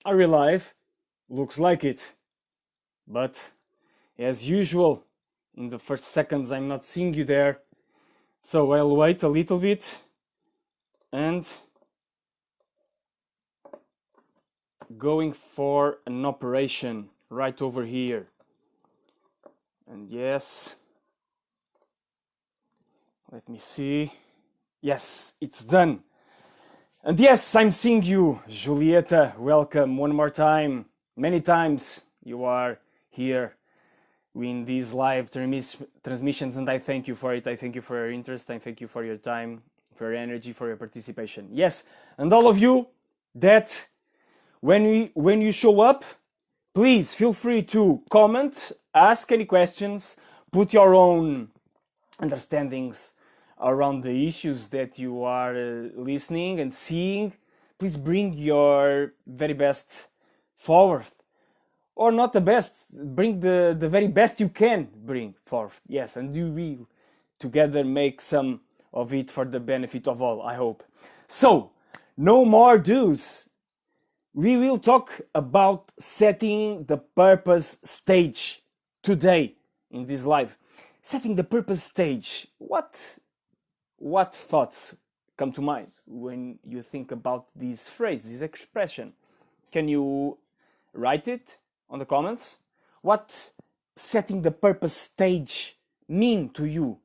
our real life looks like it. But as usual, in the first seconds I'm not seeing you there, so I'll wait a little bit and going for an operation right over here. And yes, let me see. Yes, it's done. And yes, I'm seeing you, Julieta. Welcome one more time. Many times you are here in these live transmissions, and I thank you for it. I thank you for your interest. I thank you for your time, for your energy, for your participation. Yes, and all of you that when you show up, please feel free to comment, ask any questions, put your own understandings around the issues that you are listening and seeing. Please bring your very best forward, or not the best, bring the very best you can bring forth. Yes, and you will together make some of it for the benefit of all, I hope. So, no more do's. We will talk about setting the purpose stage today in this live. Setting the purpose stage. What thoughts come to mind when you think about this phrase, this expression? Can you write it on the comments? What setting the purpose stage mean to you?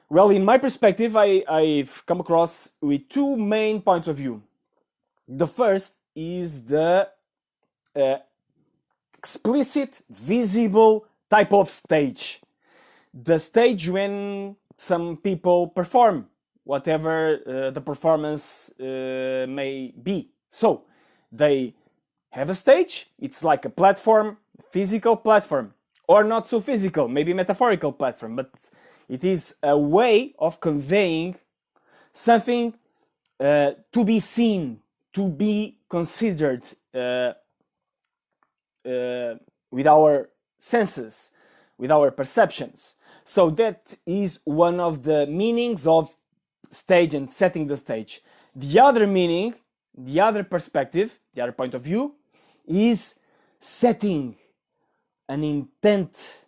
Well, in my perspective, I've come across with two main points of view. The first is the explicit, visible type of stage. The stage when some people perform whatever the performance may be. So they have a stage, it's like a platform, physical platform, or not so physical, maybe metaphorical platform, but it is a way of conveying something to be seen, to be considered with our senses, with our perceptions. So that is one of the meanings of stage and setting the stage. The other meaning, the other perspective, the other point of view is setting an intent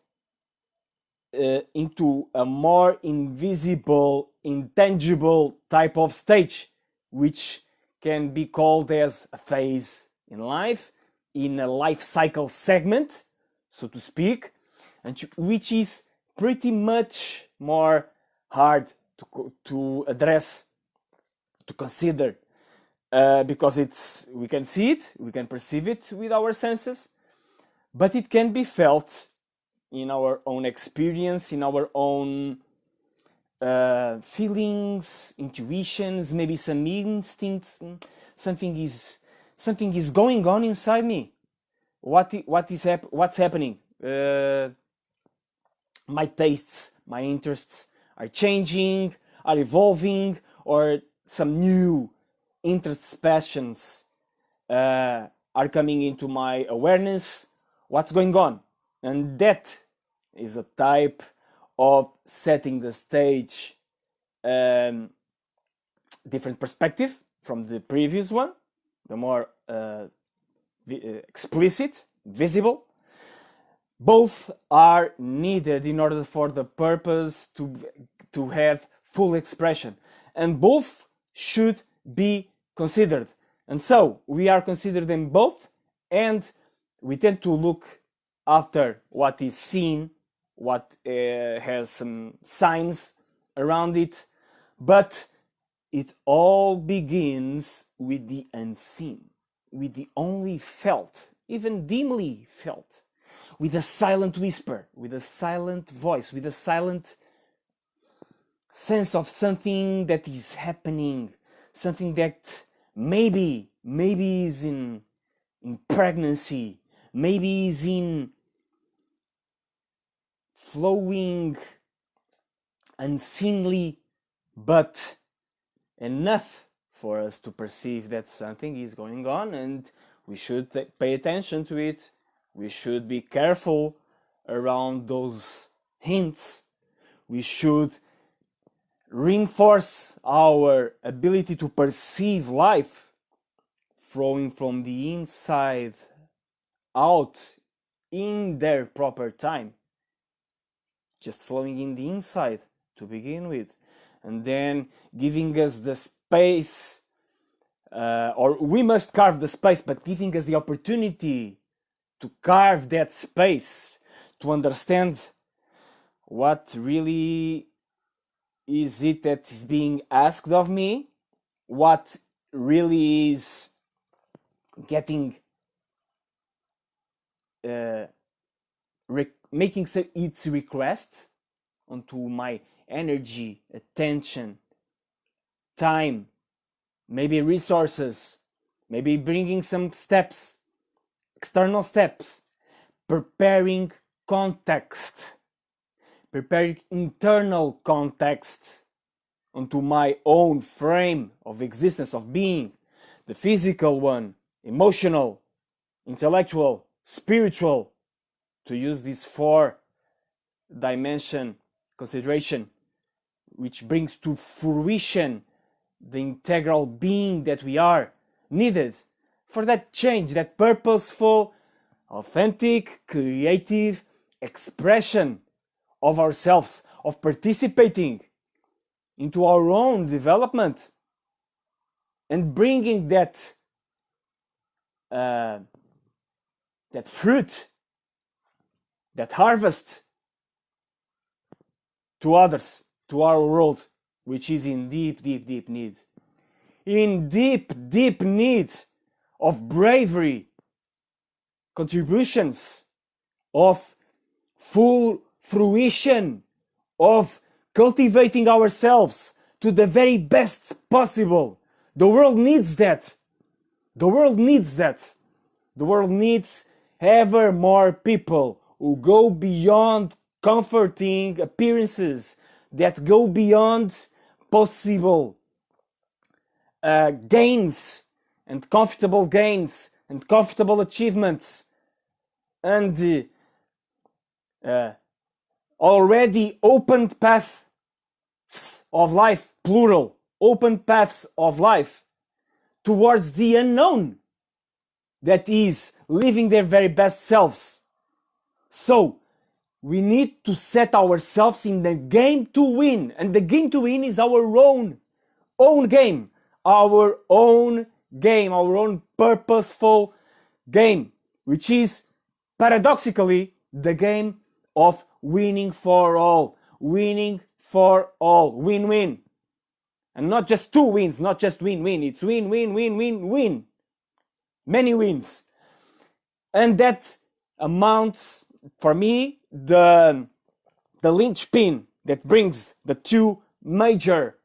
into a more invisible, intangible type of stage, which can be called as a phase in life, in a life cycle segment, so to speak, and which is pretty much more hard to address, to consider, because we can see it, we can perceive it with our senses, but it can be felt in our own experience, in our own feelings, intuitions, maybe some instincts. Something is going on inside me. What's happening? My tastes, my interests are changing, are evolving, or some new interests, passions are coming into my awareness. What's going on? And that is a type of setting the stage, different perspective from the previous one, the more explicit, visible. Both are needed in order for the purpose to have full expression, and both should be considered. And so we are considered them both, and we tend to look after what is seen, what has some signs around it, but it all begins with the unseen, with the only felt, even dimly felt, with a silent whisper, with a silent voice, with a silent sense of something that is happening, something that maybe is in pregnancy, maybe is in flowing unseemly, but enough for us to perceive that something is going on, and we should pay attention to it. We should be careful around those hints. We should reinforce our ability to perceive life flowing from the inside out in their proper time. Just flowing in the inside to begin with, and then giving us the space, or we must carve the space, but giving us the opportunity to carve that space, to understand what really is it that is being asked of me, what really is getting making its request onto my energy, attention, time, maybe resources, maybe bringing some steps, external steps, preparing context, preparing internal context onto my own frame of existence, of being, the physical one, emotional, intellectual, spiritual, to use this 4-dimension consideration, which brings to fruition the integral being that we are, needed for that change, that purposeful, authentic, creative expression of ourselves, of participating into our own development and bringing that fruit, that harvest to others, to our world, which is in deep, deep, deep need. In deep, deep need of bravery, contributions, of full fruition, of cultivating ourselves to the very best possible. The world needs that. The world needs that. The world needs ever more people who go beyond comforting appearances, that go beyond possible gains and comfortable achievements, and already opened paths of life, plural, open paths of life towards the unknown, that is living their very best selves. So we need to set ourselves in the game to win, and the game to win is our own game, our own purposeful game, which is paradoxically the game of winning for all, win-win. And not just two wins, not just win-win, it's win. Many wins. And that amounts, for me, the linchpin that brings the two major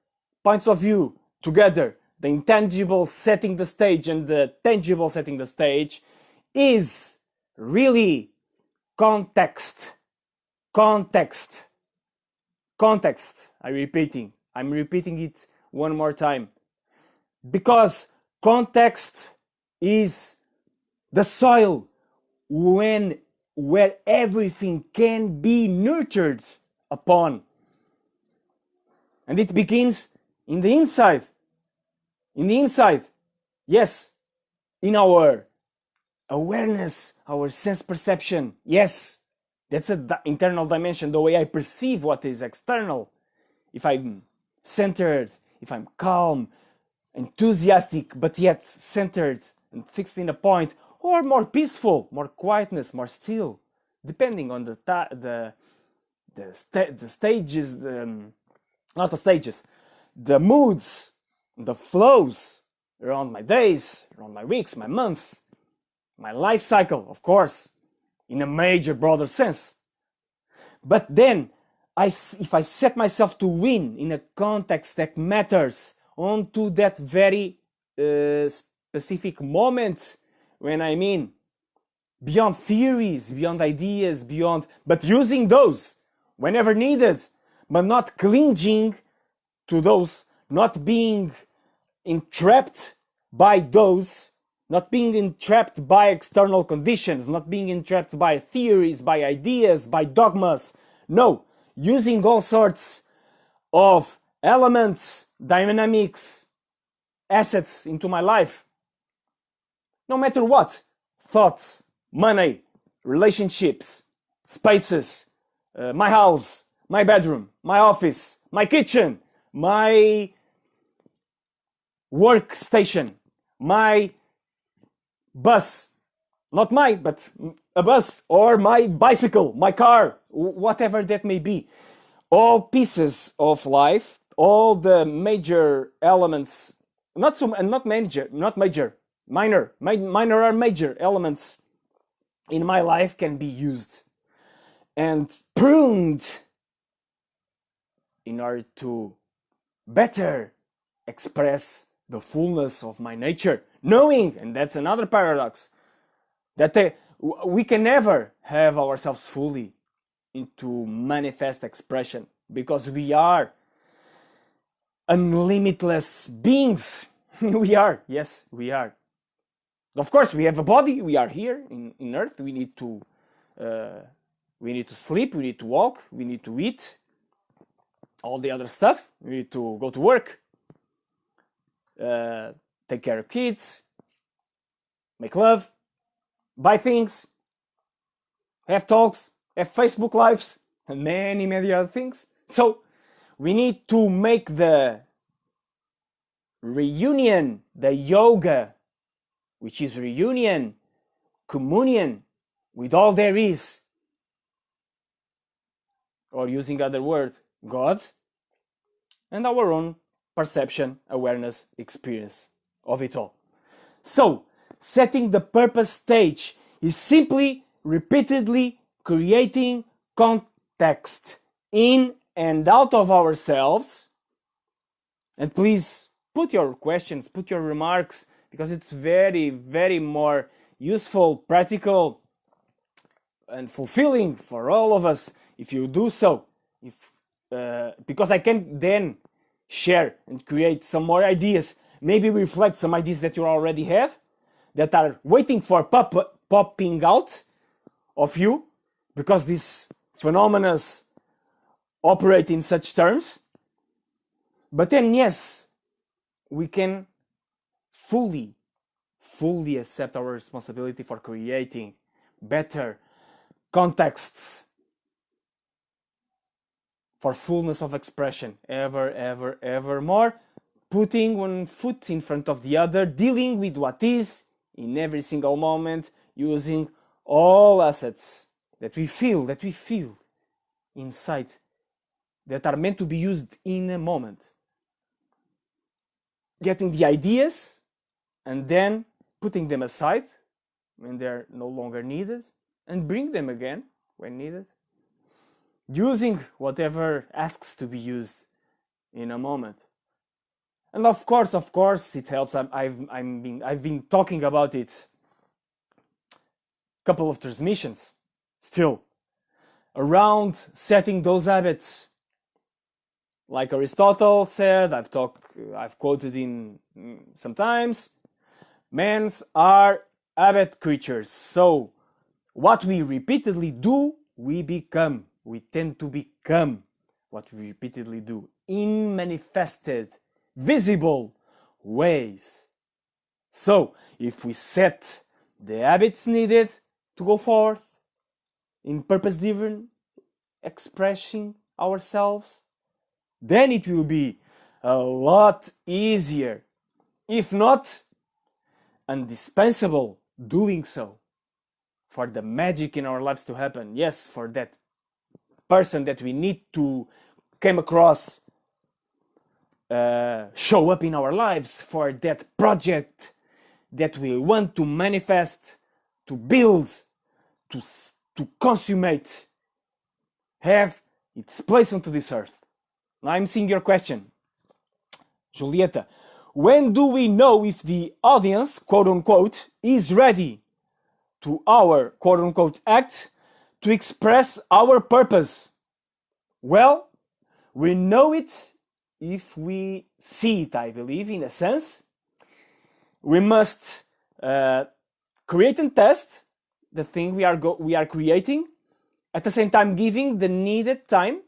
points of view together, the intangible setting the stage and the tangible setting the stage, is really context. I'm repeating it one more time, because context is the soil where everything can be nurtured upon, and it begins in the inside. Yes, in our awareness, our sense perception. Yes, that's an internal dimension, the way I perceive what is external. If I'm centered, if I'm calm, enthusiastic, but yet centered and fixed in a point, or more peaceful, more quietness, more still, depending on the stages, not the stages, the moods, the flows around my days, around my weeks, my months, my life cycle, of course, in a major, broader sense. But then, if I set myself to win in a context that matters onto that very specific moment, when I'm in, beyond theories, beyond ideas, but using those whenever needed, but not clinging to those, not being entrapped by those, not being entrapped by external conditions, not being entrapped by theories, by ideas, by dogmas. No, using all sorts of elements, dynamics, assets into my life no matter what. Thoughts, money, relationships, spaces, my house, my bedroom, my office, my kitchen, my workstation, my bus, not my, but a bus, or my bicycle, my car, whatever that may be. All pieces of life, all the major elements, minor or major elements in my life can be used and pruned in order to better express the fullness of my nature, knowing, and that's another paradox, that we can never have ourselves fully into manifest expression because we are unlimitless beings. We are, yes, we are. Of course, we have a body. We are here in Earth. We need to sleep. We need to walk. We need to eat. All the other stuff. We need to go to work. Take care of kids. Make love. Buy things. Have talks. Have Facebook lives. And many other things. So we need to make the reunion, the yoga, which is reunion, communion with all there is, or using other word, God, and our own perception, awareness, experience of it all. So, setting the purpose stage is simply repeatedly creating context in and out of ourselves. And please put your questions, put your remarks, because it's very more useful, practical, and fulfilling for all of us if you do so. Because I can then share and create some more ideas, maybe reflect some ideas that you already have, that are waiting for popping out of you, because these phenomena operate in such terms. But then, yes, we can fully accept our responsibility for creating better contexts for fullness of expression, ever more, putting one foot in front of the other, dealing with what is in every single moment, using all assets that we feel inside, that are meant to be used in a moment. Getting the ideas and then putting them aside when they're no longer needed, and bring them again when needed. Using whatever asks to be used in a moment. And of course, it helps. I've been talking about it a couple of transmissions still around setting those habits. Like Aristotle said, I've quoted in sometimes, men are habit creatures. So what we repeatedly do, we become. We tend to become what we repeatedly do in manifested, visible ways. So if we set the habits needed to go forth in purpose-driven expressing ourselves, then it will be a lot easier, if not indispensable, doing so for the magic in our lives to happen. Yes, for that person that we need to come across, show up in our lives, for that project that we want to manifest, to build, to consummate, have its place onto this earth. Now I'm seeing your question, Julieta. When do we know if the audience, quote unquote, is ready to our, quote unquote, act to express our purpose? Well, we know it if we see it, I believe, in a sense. We must create and test the thing we are creating, at the same time giving the needed time,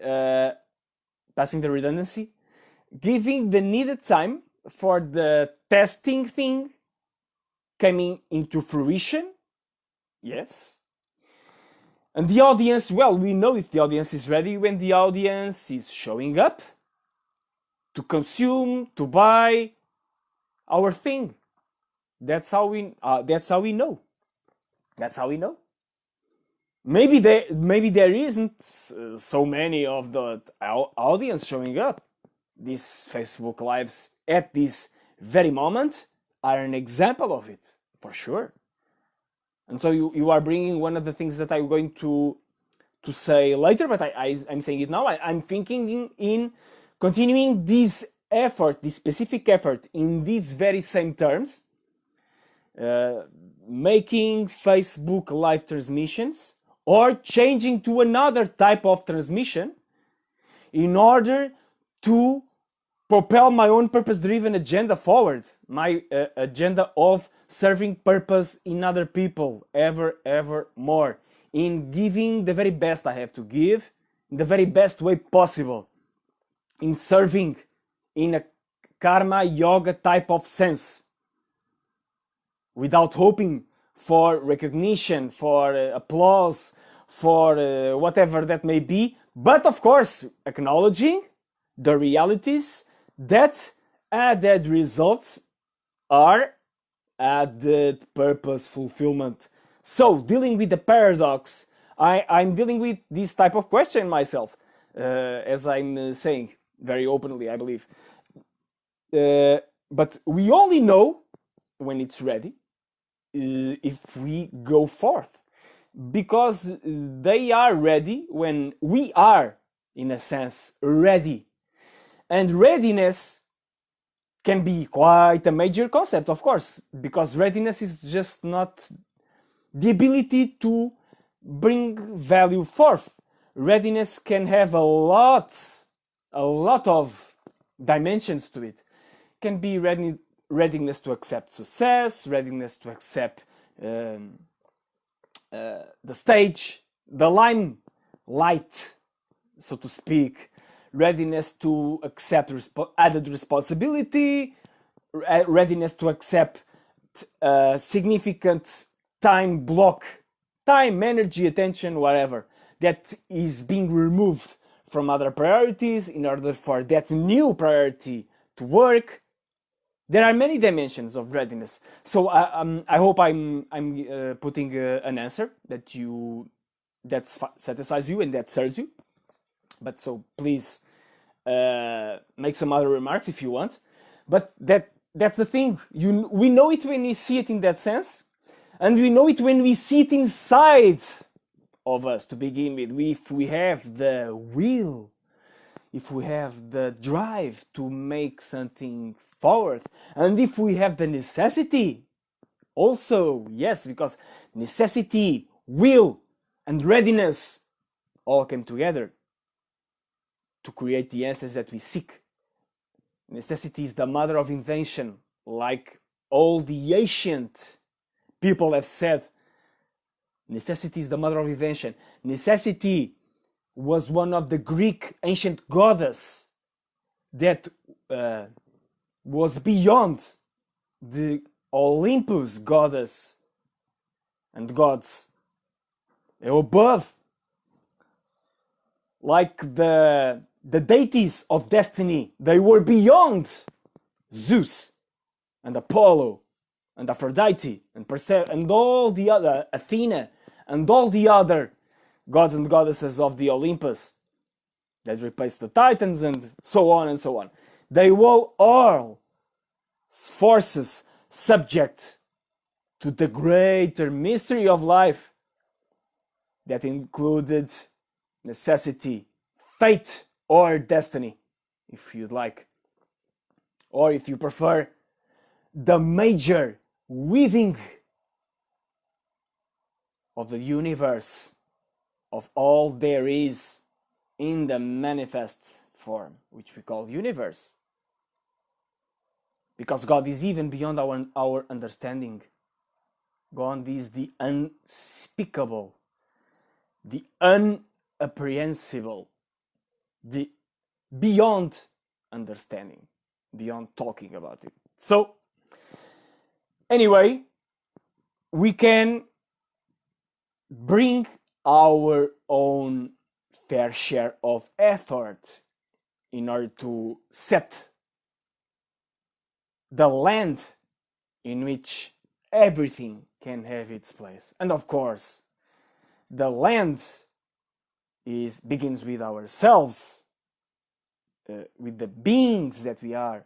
passing the redundancy, giving the needed time for the testing thing coming into fruition. Yes. And the audience, well, we know if the audience is ready when the audience is showing up to consume, to buy our thing. That's how we know. That's how we know. Maybe there isn't so many of the audience showing up. These Facebook Lives at this very moment are an example of it, for sure. And so you are bringing one of the things that I'm going to say later, but I'm saying it now. I'm thinking in continuing this effort, this specific effort, in these very same terms, making Facebook Live transmissions or changing to another type of transmission in order to propel my own purpose-driven agenda forward, my agenda of serving purpose in other people ever more, in giving the very best I have to give, in the very best way possible, in serving in a karma yoga type of sense, without hoping for recognition, for applause, for whatever that may be, but of course acknowledging the realities that added results are added purpose fulfillment. So dealing with the paradox, I'm dealing with this type of question myself, as I'm saying very openly, I believe. But we only know when it's ready if we go forth, because they are ready when we are, in a sense, ready. And readiness can be quite a major concept, of course, because readiness is just not the ability to bring value forth. Readiness can have a lot of dimensions to it. It can be readiness to accept success, readiness to accept the stage, the limelight, so to speak, readiness to accept added responsibility, readiness to accept significant time block, time, energy, attention, whatever, that is being removed from other priorities in order for that new priority to work. There are many dimensions of readiness. So I hope I'm putting an answer that satisfies you and that serves you. But so please make some other remarks if you want. But that's the thing. We know it when we see it in that sense, and we know it when we see it inside of us to begin with. If we have the will, if we have the drive to make something forward, and if we have the necessity also, yes, because necessity, will, and readiness all came together to create the answers that we seek. Necessity is the mother of invention, like all the ancient people have said. Necessity is the mother of invention. Necessity was one of the Greek ancient goddess that was beyond the Olympus goddess and gods, above, like the deities of destiny. They were beyond Zeus and Apollo and Aphrodite and Persephone and all the other, Athena and all the other gods and goddesses of the Olympus that replaced the Titans and so on and so on. They were all forces subject to the greater mystery of life that included necessity, fate, or destiny, if you'd like. Or if you prefer, the major weaving of the universe, of all there is in the manifest form, which we call universe. Because God is even beyond our understanding. God is the unspeakable, the unapprehensible, the beyond understanding, beyond talking about it. So, anyway, we can bring our own fair share of effort in order to set the land in which everything can have its place. And of course, the land begins with ourselves, with the beings that we are,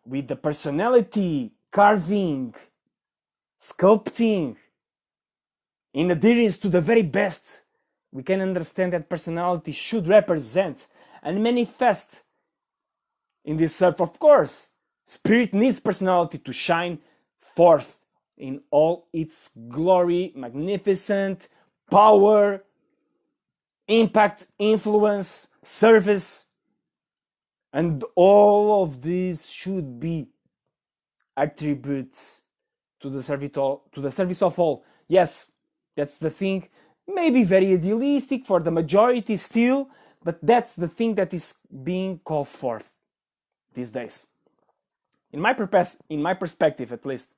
with the personality, carving, sculpting, in adherence to the very best we can understand that personality should represent and manifest in this earth. Of course, spirit needs personality to shine forth in all its glory, magnificent power, impact, influence, service, and all of these should be attributes to the service of all. Yes, that's the thing. Maybe very idealistic for the majority still, but that's the thing that is being called forth these days. In my perspective, at least,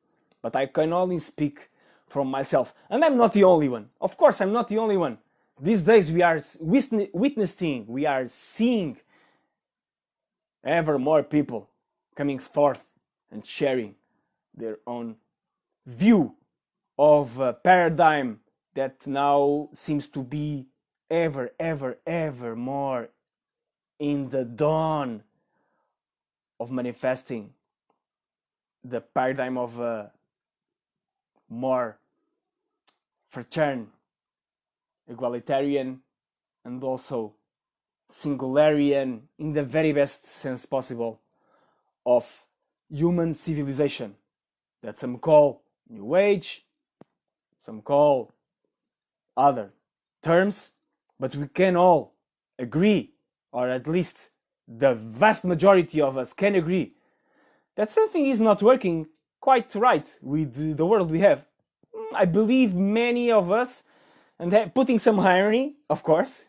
but I can only speak from myself, and I'm not the only one. Of course, I'm not the only one. These days we are witnessing, we are seeing ever more people coming forth and sharing their own view of a paradigm that now seems to be ever more in the dawn of manifesting the paradigm of a more fraternal, egalitarian, and also singularian, in the very best sense possible, of human civilization that some call New Age, some call other terms, but we can all agree, or at least the vast majority of us can agree, that something is not working quite right with the world we have. I believe many of us, and putting some irony, of course,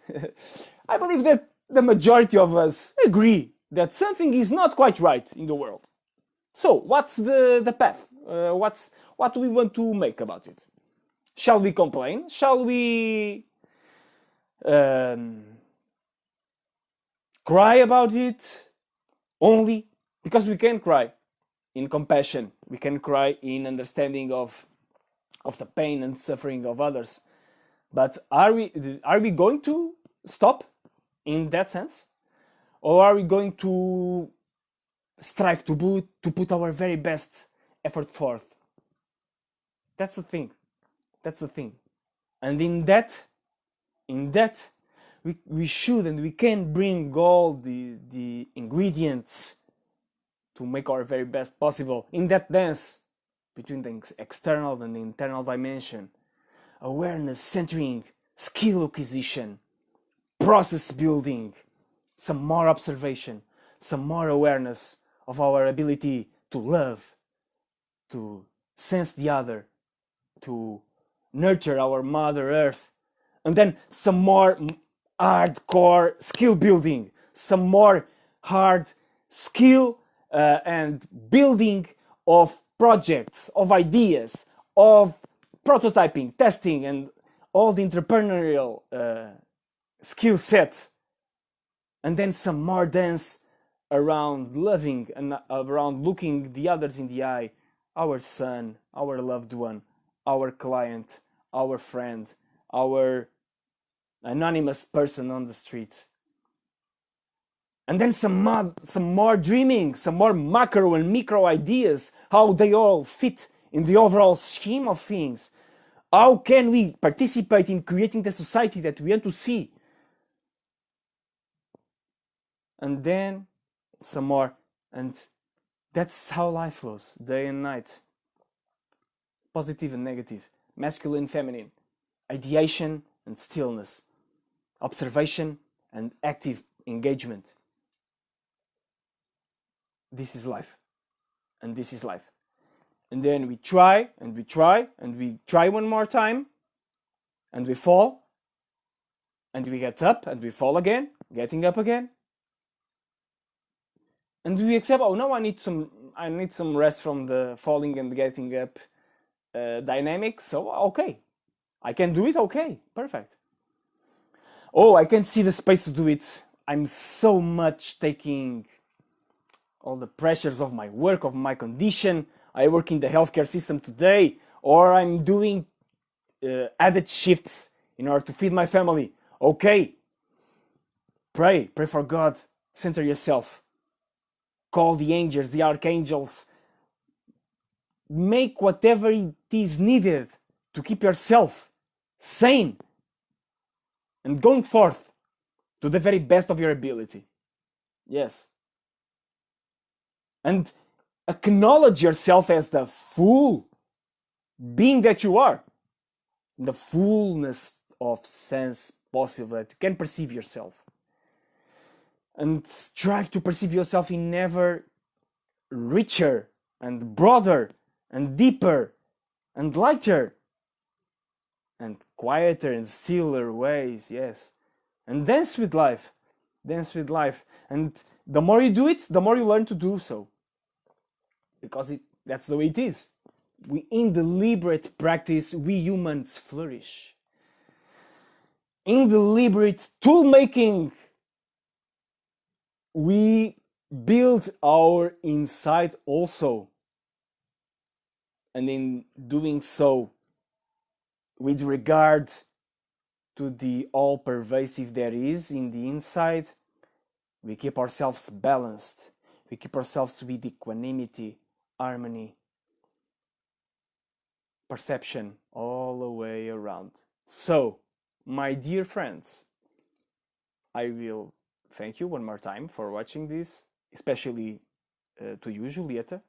I believe that the majority of us agree that something is not quite right in the world. So, what's the path? What do we want to make about it? Shall we complain? Shall we cry about it only? Because we can cry in compassion, we can cry in understanding of the pain and suffering of others. But are we going to stop in that sense? Or are we going to strive to put our very best effort forth? That's the thing. That's the thing. And in that, we should and we can bring all the ingredients to make our very best possible in that dance between the external and the internal dimension. Awareness centering, skill acquisition, process building, some more observation, some more awareness of our ability to love, to sense the other, to nurture our Mother Earth, and then some more hardcore skill building, some more hard skill and building of projects, of ideas, of prototyping, testing, and all the entrepreneurial skill set, and then some more dance around loving and around looking the others in the eye, our son, our loved one, our client, our friend, our anonymous person on the street. And then some more dreaming, some more macro and micro ideas, how they all fit in the overall scheme of things. How can we participate in creating the society that we want to see? And then some more. And that's how life flows, day and night. Positive and negative, masculine, feminine, ideation and stillness, observation and active engagement. This is life. And this is life. And then we try and we try and we try one more time and we fall and we get up and we fall again, getting up again. And we accept, oh no, I need some rest from the falling and getting up dynamic. So, okay, I can do it. Okay, perfect. Oh, I can't see the space to do it. I'm so much taking all the pressures of my work, of my condition. I work in the healthcare system today, or I'm doing added shifts in order to feed my family. Okay, pray for God, center yourself, call the angels, the archangels, make whatever it is needed to keep yourself sane and going forth to the very best of your ability. Yes. And acknowledge yourself as the full being that you are, the fullness of sense possible that you can perceive yourself. And strive to perceive yourself in ever richer and broader and deeper and lighter and quieter and stiller ways, yes. And dance with life. Dance with life. And the more you do it, the more you learn to do so. Because that's the way it is. In deliberate practice, we humans flourish. In deliberate tool making, we build our insight also. And in doing so, with regard to the all-pervasive there is in the inside, we keep ourselves balanced. We keep ourselves with equanimity, harmony, perception all the way around. So, my dear friends, I will thank you one more time for watching this, especially to you, Julieta,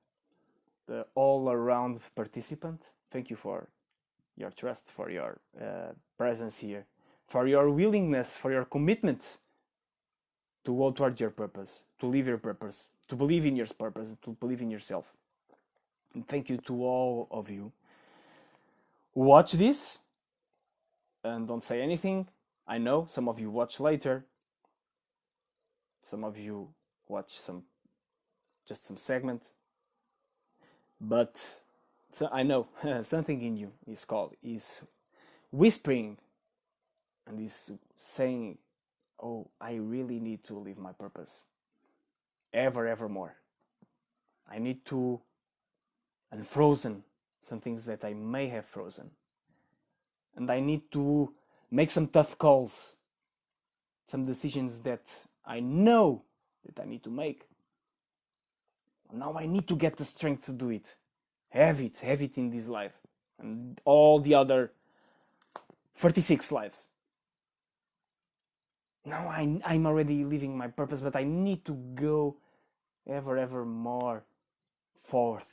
the all-around participant. Thank you for your trust, for your presence here, for your willingness, for your commitment to go towards your purpose, to live your purpose, to believe in your purpose, to believe in yourself. And thank you to all of you who watch this and don't say anything. I know some of you watch later. Some of you watch just some segment. But I know something in you is whispering and is saying, oh, I really need to live my purpose evermore. I need to unfrozen some things that I may have frozen. And I need to make some tough calls, some decisions that I know that I need to make. Now I need to get the strength to do it. Have it in this life and all the other 36 lives. Now I'm already living my purpose, but I need to go ever more forth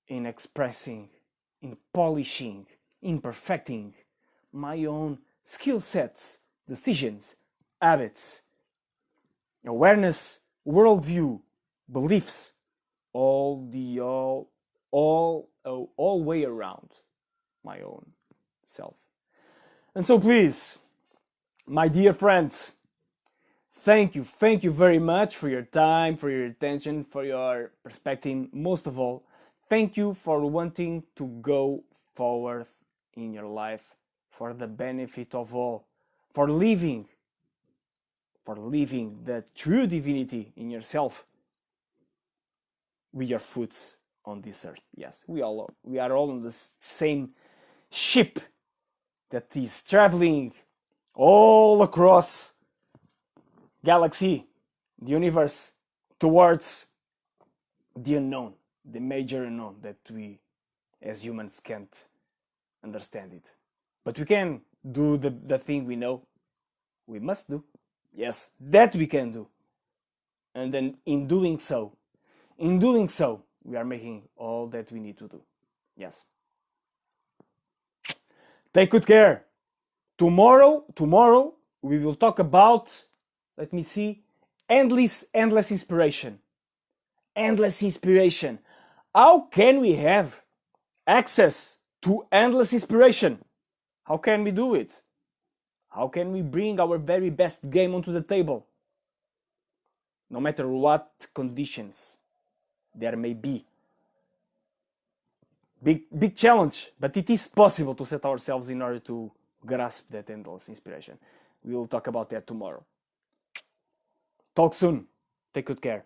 in expressing, in polishing, in perfecting my own skill sets, decisions, habits, awareness, worldview, beliefs, all way around my own self. And so please, my dear friends, thank you very much for your time, for your attention, for your perspective. Most of all, thank you for wanting to go forward in your life for the benefit of all, for living the true divinity in yourself with your foots on this earth. Yes, we are all on the same ship that is traveling all across galaxy, the universe, towards the unknown, the major unknown that we as humans can't understand it. But we can do the thing we know we must do. Yes, that we can do. And then in doing so, we are making all that we need to do. Yes. Take good care. Tomorrow, we will talk about, let me see, endless inspiration. Endless inspiration. How can we have access to endless inspiration? How can we do it? How can we bring our very best game onto the table? No matter what conditions there may be. big challenge, but it is possible to set ourselves in order to grasp that endless inspiration. We will talk about that tomorrow. Talk soon. Take good care.